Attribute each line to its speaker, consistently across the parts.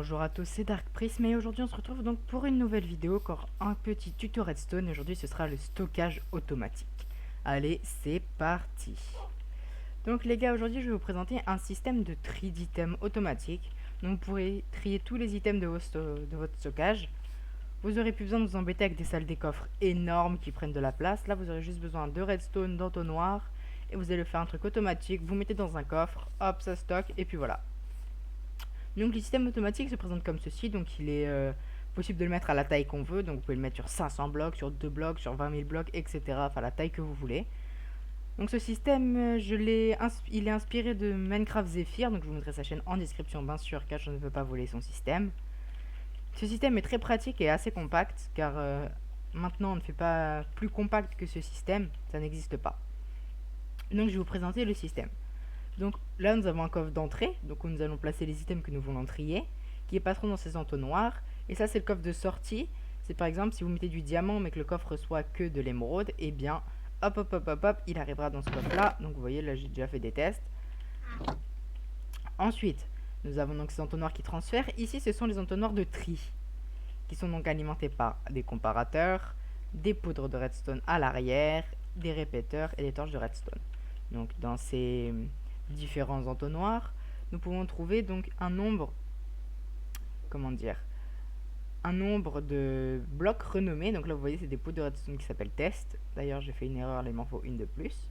Speaker 1: Bonjour à tous, c'est Dark Prism et aujourd'hui on se retrouve donc pour une nouvelle vidéo, encore un petit tuto redstone. Aujourd'hui ce sera le stockage automatique. Allez, c'est parti. Donc les gars, aujourd'hui je vais vous présenter un système de tri d'items automatique. Donc vous pourrez trier tous les items de votre stockage. Vous aurez plus besoin de vous embêter avec des salles des coffres énormes qui prennent de la place. Là vous aurez juste besoin de redstone, d'entonnoir et vous allez faire un truc automatique. Vous mettez dans un coffre, hop, ça stocke et puis voilà. Donc le système automatique se présente comme ceci, donc il est possible de le mettre à la taille qu'on veut, donc vous pouvez le mettre sur 500 blocs, sur 2 blocs, sur 20 000 blocs, etc. Enfin la taille que vous voulez. Donc ce système, il est inspiré de Minecraft Zephyr, donc je vous mettrai sa chaîne en description bien sûr, car je ne veux pas voler son système. Ce système est très pratique et assez compact, car maintenant on ne fait pas plus compact que ce système, ça n'existe pas. Donc je vais vous présenter le système. Donc là, nous avons un coffre d'entrée, donc où nous allons placer les items que nous voulons trier, qui passeront dans ces entonnoirs. Et ça, c'est le coffre de sortie. C'est par exemple, si vous mettez du diamant, mais que le coffre reçoit que de l'émeraude, et bien, hop, hop, hop, hop, hop, il arrivera dans ce coffre-là. Donc vous voyez, là, j'ai déjà fait des tests. Ensuite, nous avons donc ces entonnoirs qui transfèrent. Ici, ce sont les entonnoirs de tri, qui sont donc alimentés par des comparateurs, des poudres de redstone à l'arrière, des répéteurs et des torches de redstone. Donc dans ces différents entonnoirs, nous pouvons trouver donc un nombre, un nombre de blocs renommés. Donc là vous voyez, c'est des poudres de redstone qui s'appellent test. D'ailleurs j'ai fait une erreur, là il m'en faut une de plus.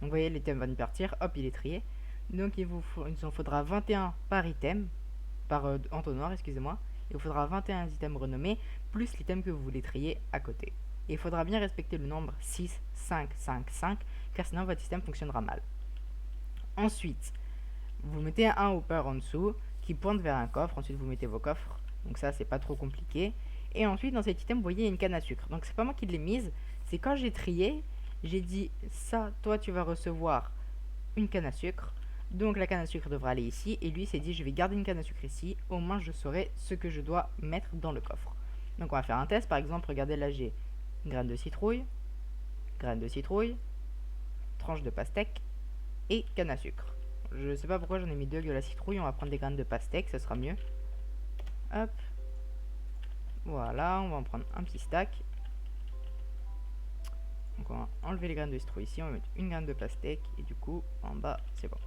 Speaker 1: Donc vous voyez, l'item va nous partir, hop, il est trié. Donc il en faudra 21 par item, par entonnoir, excusez-moi. Il vous faudra 21 items renommés, plus l'item que vous voulez trier à côté. Et il faudra bien respecter le nombre 6, 5, 5, 5, car sinon votre système fonctionnera mal. Ensuite, vous mettez un hopper en dessous qui pointe vers un coffre. Ensuite, vous mettez vos coffres. Donc ça, c'est pas trop compliqué. Et ensuite, dans cet item, vous voyez, il y a une canne à sucre. Donc c'est pas moi qui l'ai mise. C'est quand j'ai trié, j'ai dit ça, toi, tu vas recevoir une canne à sucre. Donc la canne à sucre devra aller ici. Et lui s'est dit, je vais garder une canne à sucre ici. Au moins, je saurai ce que je dois mettre dans le coffre. Donc on va faire un test. Par exemple, regardez là, j'ai graine de citrouille, tranche de pastèque et canne à sucre. Je sais pas pourquoi j'en ai mis deux avec de la citrouille. On va prendre des graines de pastèque, ça sera mieux. Hop. Voilà, on va en prendre un petit stack. Donc on va enlever les graines de citrouille ici. On va mettre une graine de pastèque. Et du coup, en bas, c'est bon.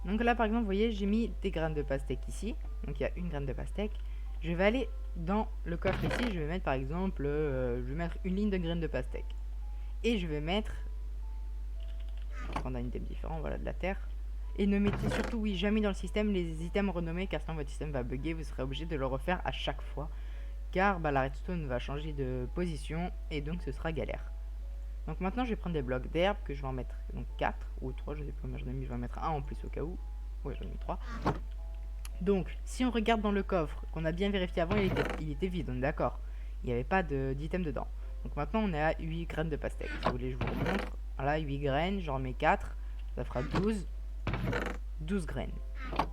Speaker 1: Donc là, par exemple, vous voyez, j'ai mis des graines de pastèque ici. Donc il y a une graine de pastèque. Je vais aller dans le coffre ici. Je vais mettre, par exemple, je vais mettre une ligne de graines de pastèque. Et je vais mettre... On va prendre un item différent, voilà, de la terre. Et ne mettez surtout, oui, jamais dans le système les items renommés, car sinon votre système va bugger, vous serez obligé de le refaire à chaque fois. Car la redstone va changer de position, et donc ce sera galère. Donc maintenant je vais prendre des blocs d'herbe, que je vais en mettre donc 4 ou 3, je sais pas combien j'en ai mis, je vais en mettre un en plus au cas où. Ouais, j'en ai mis 3. Donc, si on regarde dans le coffre, qu'on a bien vérifié avant, il était vide, on est d'accord. Il n'y avait pas d'item dedans. Donc maintenant on est à 8 graines de pastèque. Si vous voulez, je vous remontre. Voilà, 8 graines, j'en remets 4, ça fera 12 graines.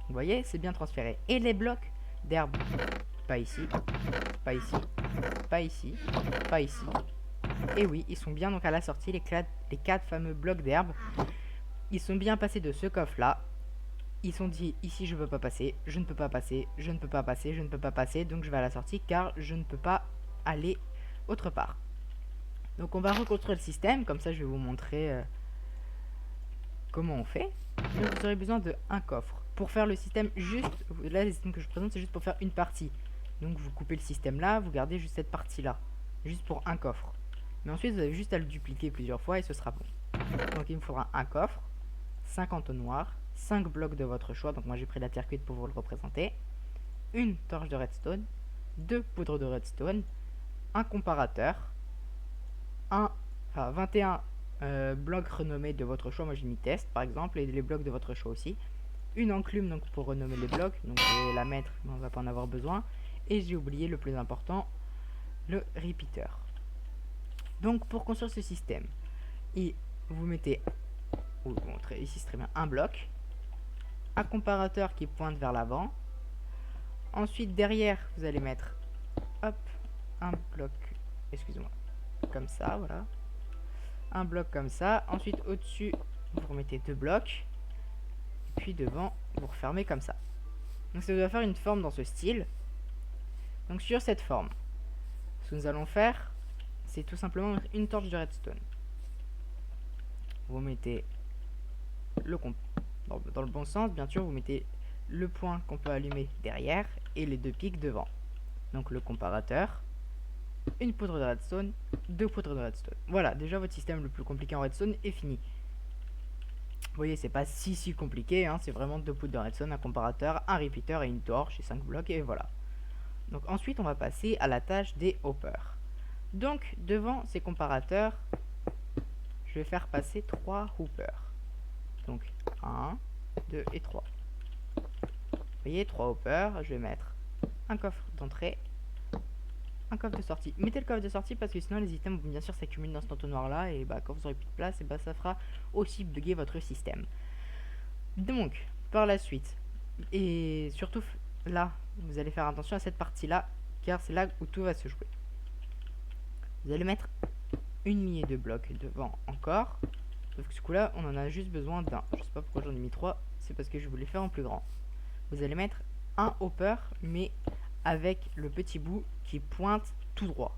Speaker 1: Vous voyez, c'est bien transféré. Et les blocs d'herbe, pas ici, pas ici, pas ici, pas ici. Et oui, ils sont bien donc à la sortie, les 4 fameux blocs d'herbe. Ils sont bien passés de ce coffre là. Ils sont dit, ici je peux pas passer, je ne peux pas passer, je ne peux pas passer, je ne peux pas passer. Donc je vais à la sortie car je ne peux pas aller autre part. Donc on va reconstruire le système, comme ça je vais vous montrer comment on fait. Donc vous aurez besoin de un coffre. Pour faire le système juste, là le système que je présente c'est juste pour faire une partie. Donc vous coupez le système là, vous gardez juste cette partie là. Juste pour un coffre. Mais ensuite vous avez juste à le dupliquer plusieurs fois et ce sera bon. Donc il me faudra un coffre, 5 entonnoirs, 5 blocs de votre choix. Donc moi j'ai pris la terre cuite pour vous le représenter. Une torche de redstone, 2 poudres de redstone, un comparateur, 21 blocs renommés de votre choix. Moi j'ai mis test par exemple, et les blocs de votre choix aussi. Une enclume donc pour renommer les blocs, donc je vais la mettre, mais on va pas en avoir besoin. Et j'ai oublié le plus important, le repeater. Donc pour construire ce système, vous mettez, je vais vous montrer ici c'est très bien, un bloc, un comparateur qui pointe vers l'avant. Ensuite derrière vous allez mettre, hop, un bloc, excusez-moi, comme ça, voilà. Un bloc comme ça. Ensuite au-dessus vous remettez 2 blocs. Puis devant vous refermez comme ça. Donc ça doit faire une forme dans ce style. Donc sur cette forme, ce que nous allons faire, c'est tout simplement une torche de redstone. Vous mettez le dans le bon sens, bien sûr, vous mettez le point qu'on peut allumer derrière et les deux pics devant. Donc le comparateur, une poudre de redstone, deux poudres de redstone. Voilà, déjà votre système le plus compliqué en redstone est fini. Vous voyez, c'est pas si compliqué, hein, c'est vraiment deux poudres de redstone, un comparateur, un repeater et une torche et 5 blocs et voilà. Donc ensuite on va passer à la tâche des hoppers. Donc devant ces comparateurs, je vais faire passer 3 hoppers. Donc 1, 2 et 3. Vous voyez, 3 hoppers, je vais mettre un coffre d'entrée, un coffre de sortie. Mettez le coffre de sortie parce que sinon les items vont bien sûr s'accumuler dans cet entonnoir là et bah quand vous aurez plus de place, et bah ça fera aussi bugger votre système. Donc par la suite, et surtout là, vous allez faire attention à cette partie là car c'est là où tout va se jouer. Vous allez mettre une lignée de blocs devant encore. Sauf que ce coup là on en a juste besoin d'un. Je sais pas pourquoi j'en ai mis 3, c'est parce que je voulais faire en plus grand. Vous allez mettre un hopper mais avec le petit bout qui pointe tout droit.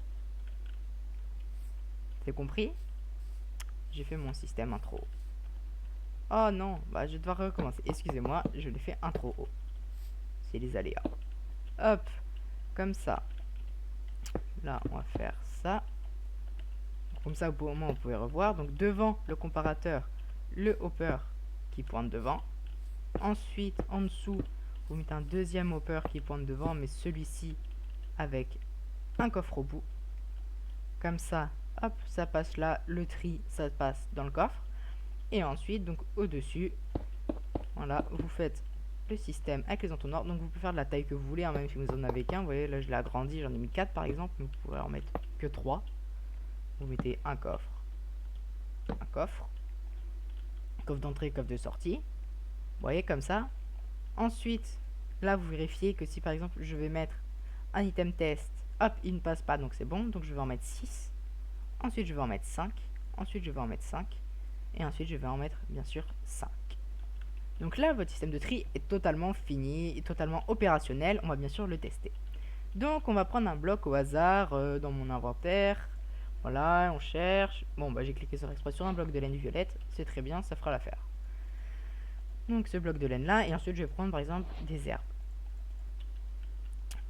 Speaker 1: C'est compris? J'ai fait mon système un trop haut. Oh non, bah je vais devoir recommencer. Excusez-moi, je l'ai fait un trop haut. C'est les aléas. Hop, comme ça. Là, on va faire ça. Comme ça, au moment, vous pouvez revoir. Donc devant le comparateur, le hopper qui pointe devant. Ensuite, en dessous, vous mettez un deuxième hopper qui pointe devant, mais celui-ci avec un coffre au bout. Comme ça, hop, ça passe là, le tri, ça passe dans le coffre. Et ensuite, donc au-dessus, voilà, vous faites le système avec les entonnoirs. Donc vous pouvez faire de la taille que vous voulez, hein, même si vous en avez qu'un. Vous voyez, là je l'ai agrandi, j'en ai mis 4 par exemple, mais vous pourrez en mettre que 3. Vous mettez un coffre d'entrée, coffre de sortie. Vous voyez, comme ça. Ensuite, là vous vérifiez que si par exemple je vais mettre un item test, hop, il ne passe pas, donc c'est bon. Donc je vais en mettre 6. Ensuite je vais en mettre 5. Ensuite je vais en mettre 5. Et ensuite je vais en mettre bien sûr 5. Donc là votre système de tri est totalement fini, est totalement opérationnel. On va bien sûr le tester. Donc on va prendre un bloc au hasard dans mon inventaire. Voilà, on cherche. Bon bah j'ai cliqué sur exprès sur un bloc de laine violette. C'est très bien, ça fera l'affaire. Donc ce bloc de laine là. Et ensuite je vais prendre par exemple des herbes.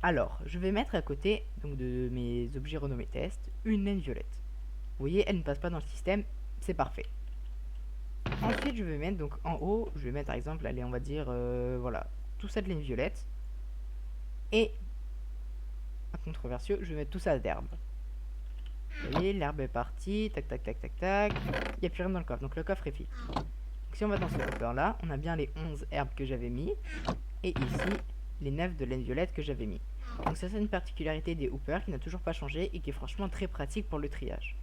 Speaker 1: Alors je vais mettre à côté donc de mes objets renommés test une laine violette. Vous voyez, elle ne passe pas dans le système, c'est parfait. Ensuite je vais mettre donc en haut, je vais mettre par exemple, allez on va dire voilà, tout ça de laine violette. Et à controversieux, je vais mettre tout ça d'herbe. Vous voyez, l'herbe est partie, tac tac tac tac tac. Il n'y a plus rien dans le coffre, donc le coffre est vide. Donc si on va dans ce hopper là, on a bien les 11 herbes que j'avais mis. Et ici, les 9 de laine violette que j'avais mis. Donc ça c'est une particularité des hoppers qui n'a toujours pas changé et qui est franchement très pratique pour le triage.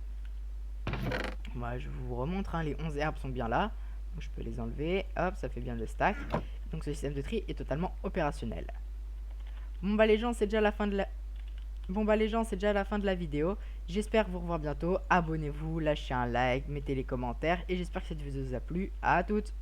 Speaker 1: Moi je vous remontre, hein, les 11 herbes sont bien là. Donc je peux les enlever, hop, ça fait bien le stack. Donc ce système de tri est totalement opérationnel. Bon bah les gens, c'est déjà la fin de la vidéo. J'espère vous revoir bientôt. Abonnez-vous, lâchez un like, mettez les commentaires et j'espère que cette vidéo vous a plu. À toutes.